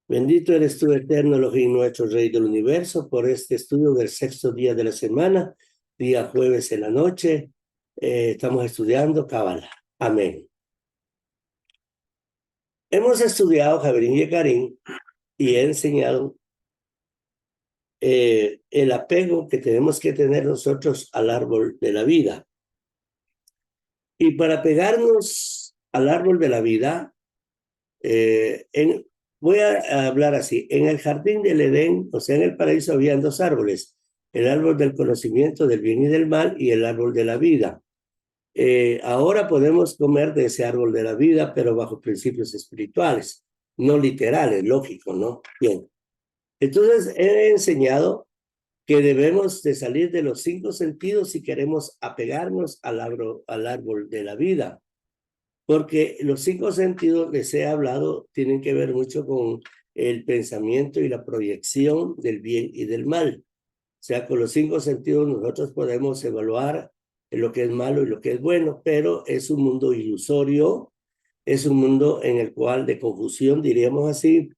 Bendito eres tú, eterno Elohim, nuestro Rey del Universo, por este estudio del sexto día de la semana, día jueves en la noche. Estamos estudiando Cábala. Amén. Hemos estudiado Javerín y Karim y he enseñado el apego que tenemos que tener nosotros al árbol de la vida. Y para pegarnos al árbol de la vida, voy a hablar así. En el jardín del Edén, o sea, en el paraíso, habían dos árboles: el árbol del conocimiento del bien y del mal y el árbol de la vida. Ahora podemos comer de ese árbol de la vida, pero bajo principios espirituales, no literales, lógico, ¿no? Bien. Entonces, he enseñado que debemos de salir de los 5 sentidos si queremos apegarnos al árbol de la vida. Porque los 5 sentidos, les he hablado, tienen que ver mucho con el pensamiento y la proyección del bien y del mal. O sea, con los 5 sentidos nosotros podemos evaluar lo que es malo y lo que es bueno, pero es un mundo ilusorio, es un mundo en el cual de confusión, diríamos así,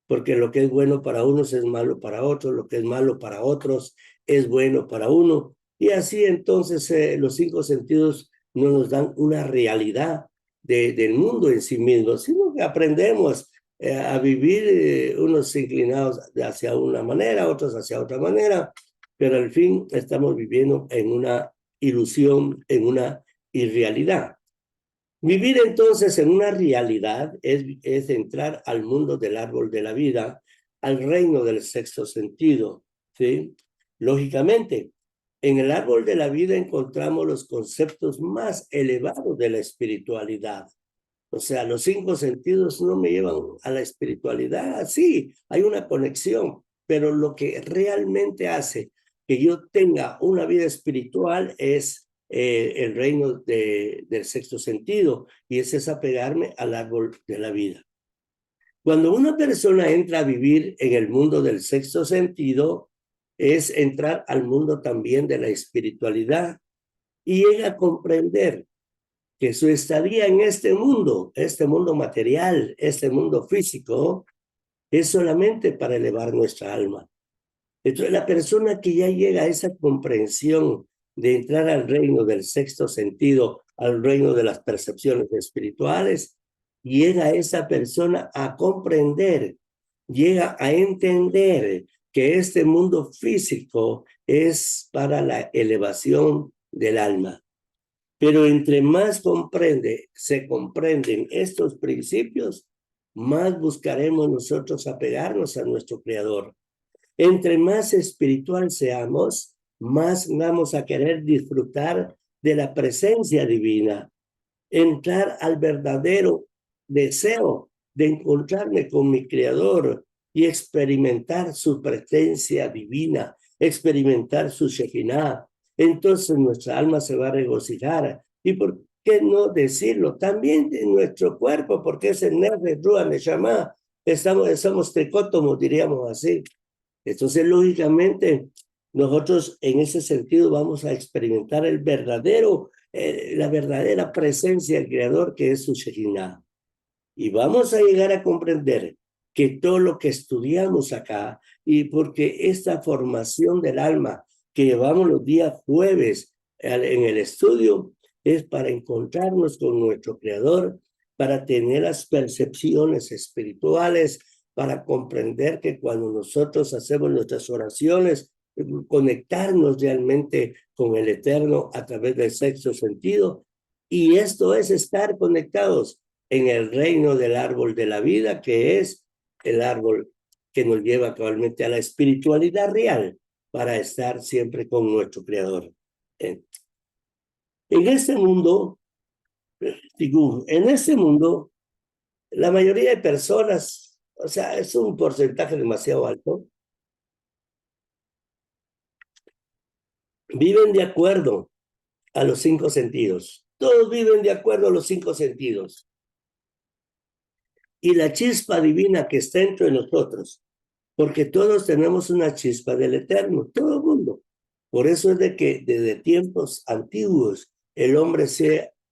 porque lo que es bueno para unos es malo para otros, lo que es malo para otros es bueno para uno. Y así entonces los 5 sentidos no nos dan una realidad del mundo en sí mismo, sino que aprendemos a vivir unos inclinados hacia una manera, otros hacia otra manera, pero al fin estamos viviendo en una ilusión, en una irrealidad. Vivir entonces en una realidad es entrar al mundo del árbol de la vida, al reino del sexto sentido, ¿sí? Lógicamente, en el árbol de la vida encontramos los conceptos más elevados de la espiritualidad. O sea, los 5 sentidos no me llevan a la espiritualidad. Sí, hay una conexión, pero lo que realmente hace que yo tenga una vida espiritual es el reino del sexto sentido, y ese es apegarme al árbol de la vida. Cuando una persona entra a vivir en el mundo del sexto sentido, es entrar al mundo también de la espiritualidad y llega a comprender que su estadía en este mundo material, este mundo físico, es solamente para elevar nuestra alma. Entonces, la persona que ya llega a esa comprensión de entrar al reino del sexto sentido, al reino de las percepciones espirituales, llega esa persona a comprender, llega a entender que este mundo físico es para la elevación del alma. Pero entre más se comprenden estos principios, más buscaremos nosotros apegarnos a nuestro Creador. Entre más espiritual seamos, más vamos a querer disfrutar de la presencia divina, entrar al verdadero deseo de encontrarme con mi Creador y experimentar su presencia divina, experimentar su Shekinah. Entonces nuestra alma se va a regocijar. ¿Y por qué no decirlo? También en nuestro cuerpo, porque es el Nefesh Ruach Neshama. Somos tricótomos, diríamos así. Entonces, lógicamente, nosotros en ese sentido vamos a experimentar la verdadera presencia del Creador, que es su Shekinah. Y vamos a llegar a comprender que todo lo que estudiamos acá, y porque esta formación del alma que llevamos los días jueves en el estudio, es para encontrarnos con nuestro Creador, para tener las percepciones espirituales, para comprender que cuando nosotros hacemos nuestras oraciones, conectarnos realmente con el Eterno a través del sexto sentido. Y esto es estar conectados en el reino del árbol de la vida, que es el árbol que nos lleva cabalmente a la espiritualidad real para estar siempre con nuestro Creador. En este mundo, la mayoría de personas, o sea, es un porcentaje demasiado alto, viven de acuerdo a los 5 sentidos. Todos viven de acuerdo a los 5 sentidos. Y la chispa divina que está dentro de nosotros, porque todos tenemos una chispa del Eterno, todo el mundo. Por eso es de que desde tiempos antiguos el hombre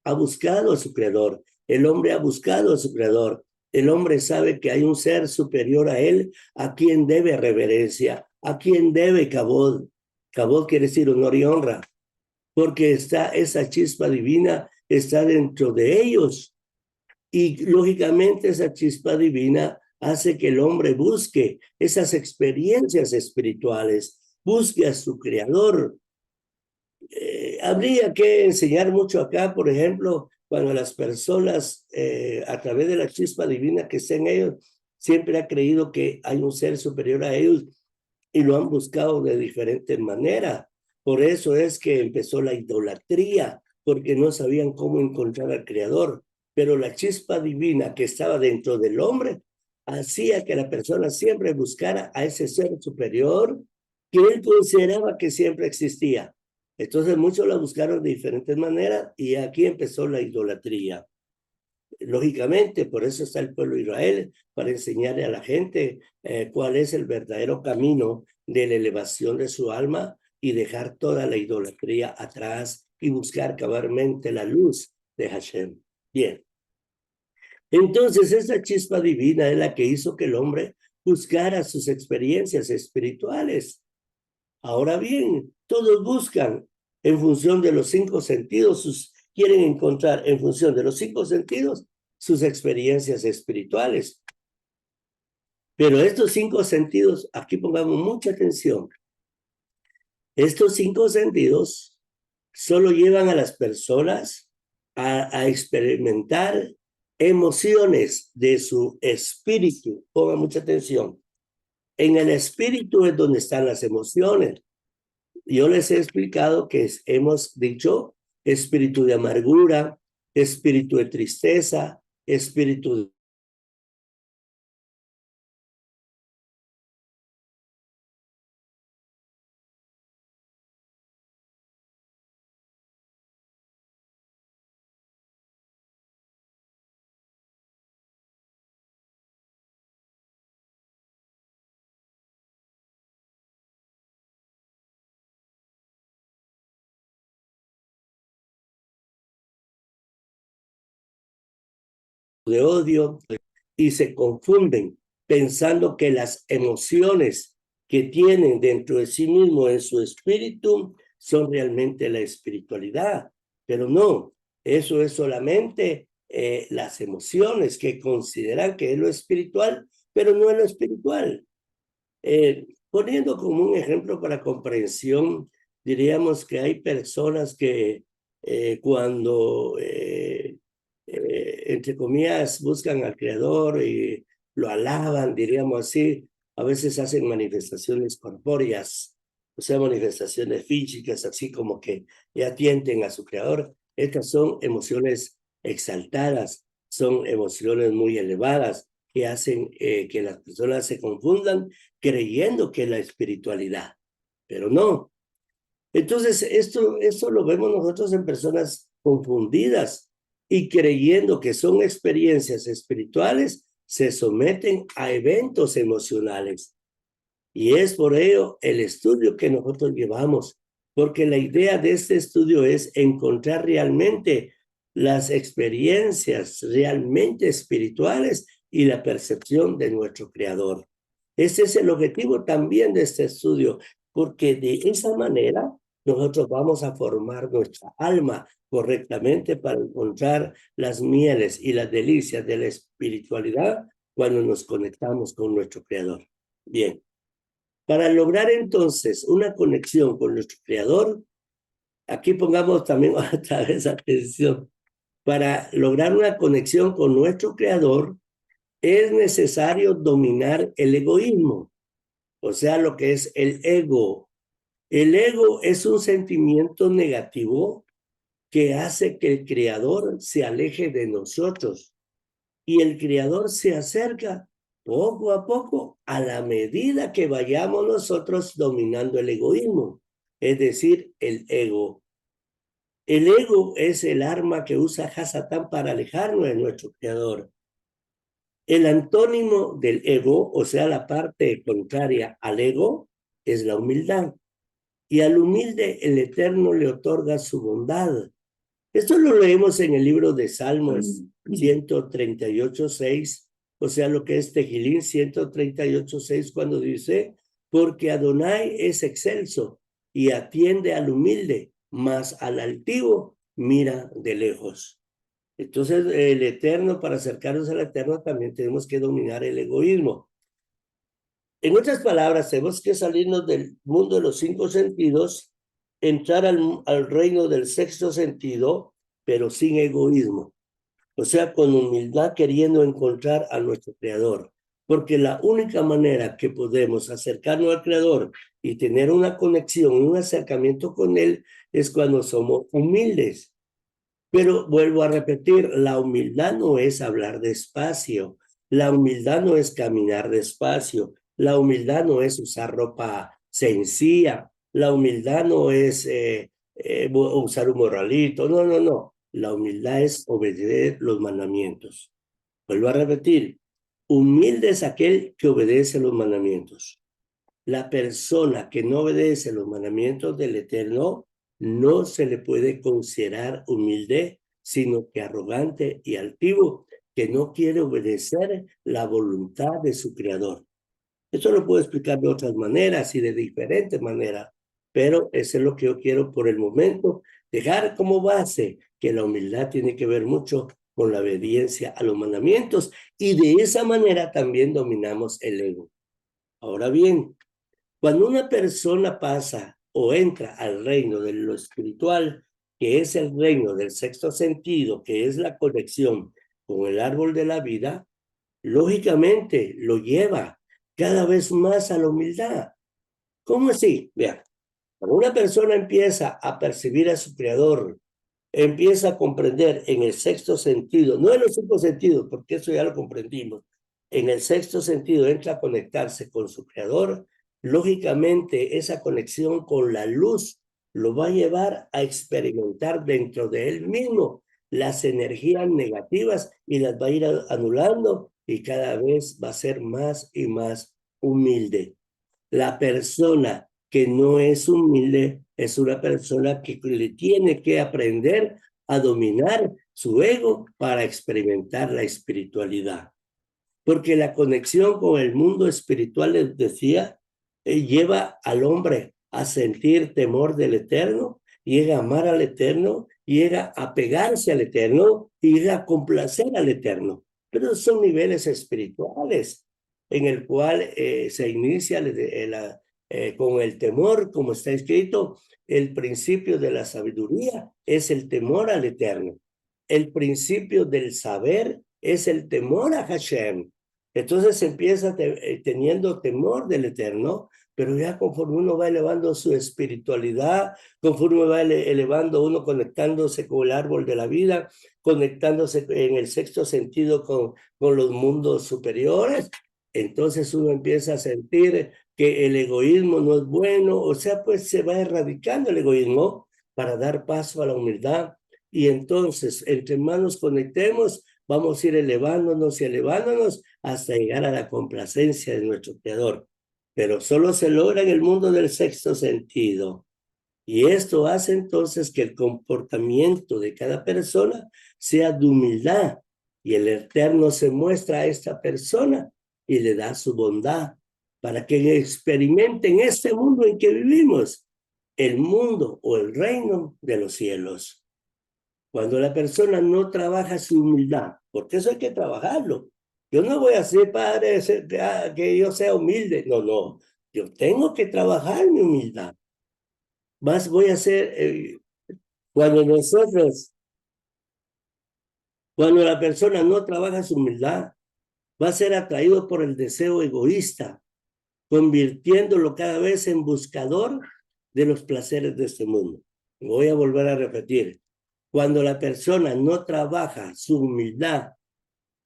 ha buscado a su Creador, el hombre ha buscado a su Creador, el hombre sabe que hay un ser superior a él, a quien debe reverencia, a quien debe kabod. Kabod quiere decir honor y honra, porque está esa chispa divina, está dentro de ellos. Y lógicamente esa chispa divina hace que el hombre busque esas experiencias espirituales, busque a su creador. Habría que enseñar mucho acá, por ejemplo, cuando las personas, a través de la chispa divina que está en ellos, siempre han creído que hay un ser superior a ellos y lo han buscado de diferentes maneras. Por eso es que empezó la idolatría, porque no sabían cómo encontrar al Creador. Pero la chispa divina que estaba dentro del hombre hacía que la persona siempre buscara a ese ser superior que él consideraba que siempre existía. Entonces muchos la buscaron de diferentes maneras y aquí empezó la idolatría. Lógicamente, por eso está el pueblo de Israel, para enseñarle a la gente cuál es el verdadero camino de la elevación de su alma y dejar toda la idolatría atrás y buscar cabalmente la luz de Hashem. Bien. Entonces, esa chispa divina es la que hizo que el hombre buscara sus experiencias espirituales. Ahora bien, todos buscan en función de los 5 sentidos, quieren encontrar en función de los 5 sentidos sus experiencias espirituales. Pero estos 5 sentidos, aquí pongamos mucha atención, estos 5 sentidos solo llevan a las personas a experimentar emociones de su espíritu. Pongan mucha atención. En el espíritu es donde están las emociones. Yo les he explicado que hemos dicho espíritu de amargura, espíritu de tristeza, espíritu de odio y se confunden pensando que las emociones que tienen dentro de sí mismo en su espíritu son realmente la espiritualidad, pero no, eso es solamente las emociones que consideran que es lo espiritual, pero no es lo espiritual. Poniendo como un ejemplo para comprensión, diríamos que hay personas que cuando, entre comillas, buscan al Creador y lo alaban, diríamos así, a veces hacen manifestaciones corpóreas, o sea, manifestaciones físicas, así como que ya tienten a su Creador. Estas son emociones exaltadas, son emociones muy elevadas que hacen que las personas se confundan creyendo que es la espiritualidad, pero no. Entonces, esto lo vemos nosotros en personas confundidas y creyendo que son experiencias espirituales, se someten a eventos emocionales. Y es por ello el estudio que nosotros llevamos, porque la idea de este estudio es encontrar realmente las experiencias realmente espirituales y la percepción de nuestro Creador. Ese es el objetivo también de este estudio, porque de esa manera nosotros vamos a formar nuestra alma correctamente para encontrar las mieles y las delicias de la espiritualidad cuando nos conectamos con nuestro Creador. Bien. Para lograr entonces una conexión con nuestro Creador, aquí pongamos también otra vez atención, para lograr una conexión con nuestro Creador es necesario dominar el egoísmo, o sea, lo que es el ego. El ego es un sentimiento negativo que hace que el Creador se aleje de nosotros y el Creador se acerca poco a poco a la medida que vayamos nosotros dominando el egoísmo, es decir, el ego. El ego es el arma que usa Hasatán para alejarnos de nuestro Creador. El antónimo del ego, o sea, la parte contraria al ego, es la humildad. Y al humilde el Eterno le otorga su bondad. Esto lo leemos en el libro de Salmos 138:6. o sea, lo que es Tejilín 138:6, cuando dice, porque Adonai es excelso y atiende al humilde, mas al altivo mira de lejos. Entonces, el Eterno, para acercarnos al Eterno, también tenemos que dominar el egoísmo. En otras palabras, tenemos que salirnos del mundo de los 5 sentidos, entrar al reino del sexto sentido, pero sin egoísmo. O sea, con humildad, queriendo encontrar a nuestro Creador. Porque la única manera que podemos acercarnos al Creador y tener una conexión, un acercamiento con Él, es cuando somos humildes. Pero vuelvo a repetir, la humildad no es hablar despacio, la humildad no es caminar despacio, la humildad no es usar ropa sencilla, la humildad no es usar un morralito, no, no, no. La humildad es obedecer los mandamientos. Vuelvo a repetir, humilde es aquel que obedece los mandamientos. La persona que no obedece los mandamientos del Eterno no se le puede considerar humilde, sino que arrogante y altivo, que no quiere obedecer la voluntad de su Creador. Eso lo puedo explicar de otras maneras y de diferentes maneras, pero eso es lo que yo quiero por el momento, dejar como base que la humildad tiene que ver mucho con la obediencia a los mandamientos y de esa manera también dominamos el ego. Ahora bien, cuando una persona pasa o entra al reino de lo espiritual, que es el reino del sexto sentido, que es la conexión con el árbol de la vida, lógicamente lo lleva cada vez más a la humildad. ¿Cómo así? Vean, cuando una persona empieza a percibir a su creador, empieza a comprender en el sexto sentido, no en los 5 sentidos, porque eso ya lo comprendimos, en el sexto sentido entra a conectarse con su creador, lógicamente esa conexión con la luz lo va a llevar a experimentar dentro de él mismo las energías negativas y las va a ir anulando y cada vez va a ser más y más humilde. La persona que no es humilde es una persona que le tiene que aprender a dominar su ego para experimentar la espiritualidad. Porque la conexión con el mundo espiritual, les decía, lleva al hombre a sentir temor del Eterno, llega a amar al Eterno, llega a pegarse al Eterno y llega a complacer al Eterno. Pero son niveles espirituales en el cual se inicia con el temor, como está escrito, el principio de la sabiduría es el temor al Eterno. El principio del saber es el temor a Hashem. Entonces empieza teniendo temor del Eterno, pero ya conforme uno va elevando su espiritualidad, conforme va elevando uno, conectándose con el árbol de la vida, conectándose en el sexto sentido con los mundos superiores, entonces uno empieza a sentir que el egoísmo no es bueno, o sea, pues se va erradicando el egoísmo para dar paso a la humildad. Y entonces, entre más nos conectemos, vamos a ir elevándonos y elevándonos hasta llegar a la complacencia de nuestro Creador. Pero solo se logra en el mundo del sexto sentido. Y esto hace entonces que el comportamiento de cada persona sea de humildad. Y el Eterno se muestra a esta persona y le da su bondad para que experimente en este mundo en que vivimos, el mundo o el reino de los cielos. Cuando la persona no trabaja su humildad, porque eso hay que trabajarlo. Yo no voy a ser padre que yo sea humilde. No, no. Yo tengo que trabajar mi humildad. Más voy a hacer, cuando cuando la persona no trabaja su humildad, va a ser atraído por el deseo egoísta, convirtiéndolo cada vez en buscador de los placeres de este mundo. Voy a volver a repetir. Cuando la persona no trabaja su humildad,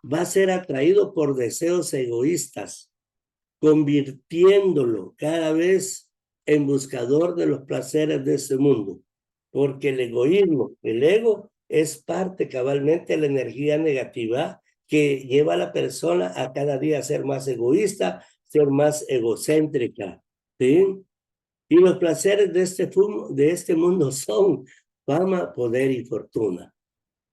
va a ser atraído por deseos egoístas, convirtiéndolo cada vez en buscador de los placeres de este mundo. Porque el egoísmo, el ego, es parte cabalmente de la energía negativa que lleva a la persona a cada día ser más egoísta, ser más egocéntrica, ¿sí? Y los placeres de este mundo son fama, poder y fortuna.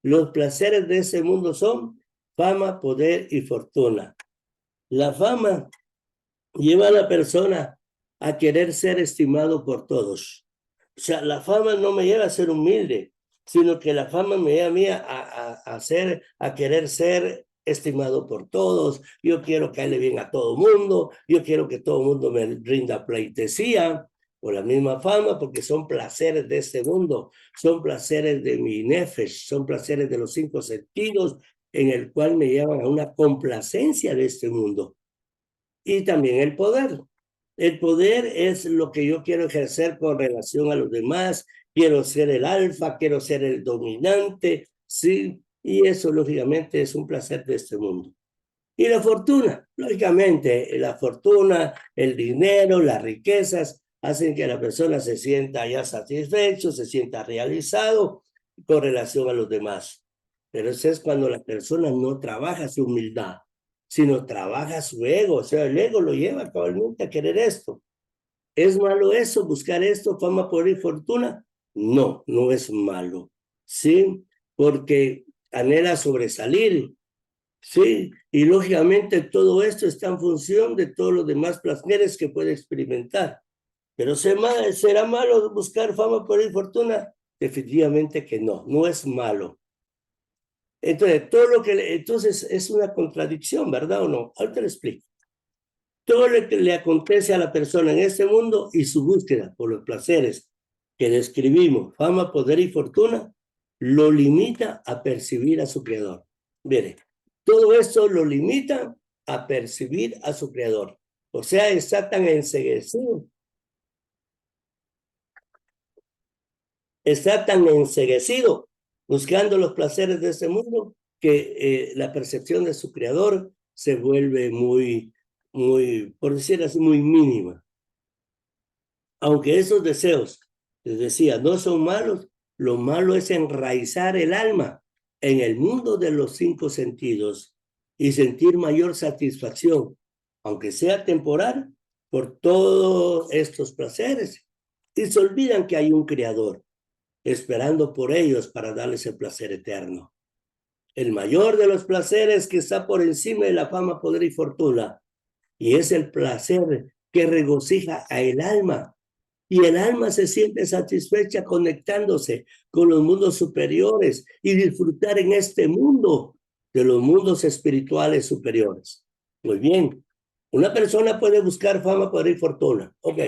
Los placeres de ese mundo son fama, poder y fortuna. La fama lleva a la persona a querer ser estimado por todos. O sea, la fama no me lleva a ser humilde, sino que la fama me lleva a mí a querer ser estimado por todos. Yo quiero caerle bien a todo mundo, yo quiero que todo el mundo me rinda pleitesía por la misma fama, porque son placeres de este mundo, son placeres de mi nefesh, son placeres de los 5 sentidos, en el cual me llevan a una complacencia de este mundo. Y también el poder. El poder es lo que yo quiero ejercer con relación a los demás. Quiero ser el alfa, quiero ser el dominante, ¿sí? Y eso, lógicamente, es un placer de este mundo. Y la fortuna, lógicamente, la fortuna, el dinero, las riquezas, hacen que la persona se sienta ya satisfecho, se sienta realizado con relación a los demás. Pero eso es cuando la persona no trabaja su humildad, sino trabaja su ego. O sea, el ego lo lleva cabalmente a querer esto. ¿Es malo eso, buscar esto, fama, poder y fortuna? No, no es malo, ¿sí? Porque anhela sobresalir, ¿sí? Y lógicamente todo esto está en función de todos los demás placeres que puede experimentar. Pero ¿será malo buscar fama, poder y fortuna? Definitivamente que no, no es malo. Entonces, entonces es una contradicción, ¿verdad o no? Ahorita le explico. Todo lo que le acontece a la persona en este mundo y su búsqueda por los placeres que describimos, fama, poder y fortuna, lo limita a percibir a su creador. Mire, todo esto lo limita a percibir a su creador. O sea, está tan enceguecido, buscando los placeres de este mundo que la percepción de su creador se vuelve muy, por decir así, muy mínima. Aunque esos deseos, les decía, no son malos, lo malo es enraizar el alma en el mundo de los 5 sentidos y sentir mayor satisfacción, aunque sea temporal, por todos estos placeres. Y se olvidan que hay un creador esperando por ellos para darles el placer eterno. El mayor de los placeres que está por encima de la fama, poder y fortuna, y es el placer que regocija a el alma. Y el alma se siente satisfecha conectándose con los mundos superiores y disfrutar en este mundo de los mundos espirituales superiores. Muy bien, una persona puede buscar fama, poder y fortuna. Ok.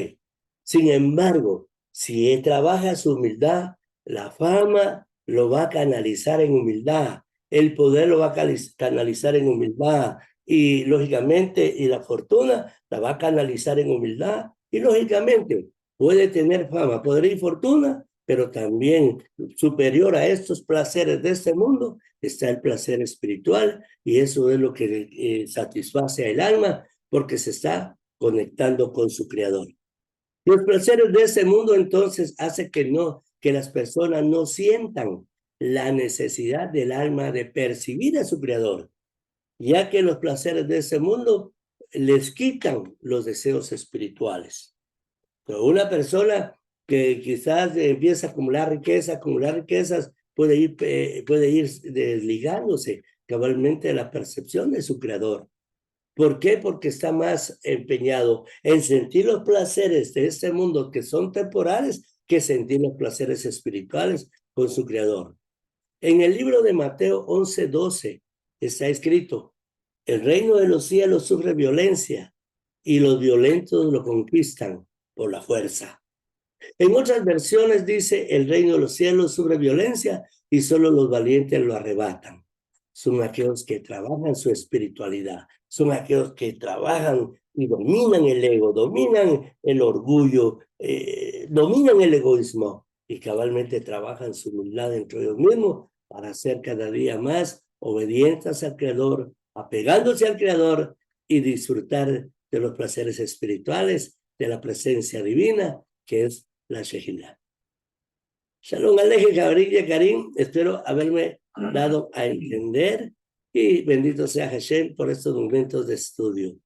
Sin embargo, si trabaja su humildad, la fama lo va a canalizar en humildad, el poder lo va a canalizar en humildad y lógicamente, y la fortuna la va a canalizar en humildad y lógicamente puede tener fama, poder y fortuna, pero también superior a estos placeres de este mundo está el placer espiritual y eso es lo que satisface al alma porque se está conectando con su creador. Los placeres de este mundo entonces hace que las personas no sientan la necesidad del alma de percibir a su creador, ya que los placeres de este mundo les quitan los deseos espirituales. Pero una persona que quizás empieza a acumular riquezas, puede ir desligándose cabalmente de la percepción de su creador. ¿Por qué? Porque está más empeñado en sentir los placeres de este mundo que son temporales que sentir los placeres espirituales con su creador. En el libro de Mateo 11:12 está escrito, el reino de los cielos sufre violencia y los violentos lo conquistan por la fuerza. En otras versiones dice, el reino de los cielos sufre violencia y solo los valientes lo arrebatan. Son aquellos que trabajan su espiritualidad, son aquellos que trabajan y dominan el ego, dominan el orgullo, dominan el egoísmo y cabalmente trabajan su humildad dentro de ellos mismos para ser cada día más obedientes al Creador, apegándose al Creador y disfrutar de los placeres espirituales, de la presencia divina, que es la Shejina. Shalom Aleje, Gabriel y Karim, espero haberme dado a entender y bendito sea Hashem por estos momentos de estudio.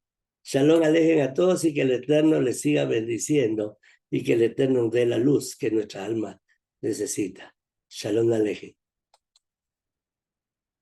Shalom Aleje a todos y que el Eterno les siga bendiciendo y que el Eterno dé la luz que nuestra alma necesita. Shalom Aleje.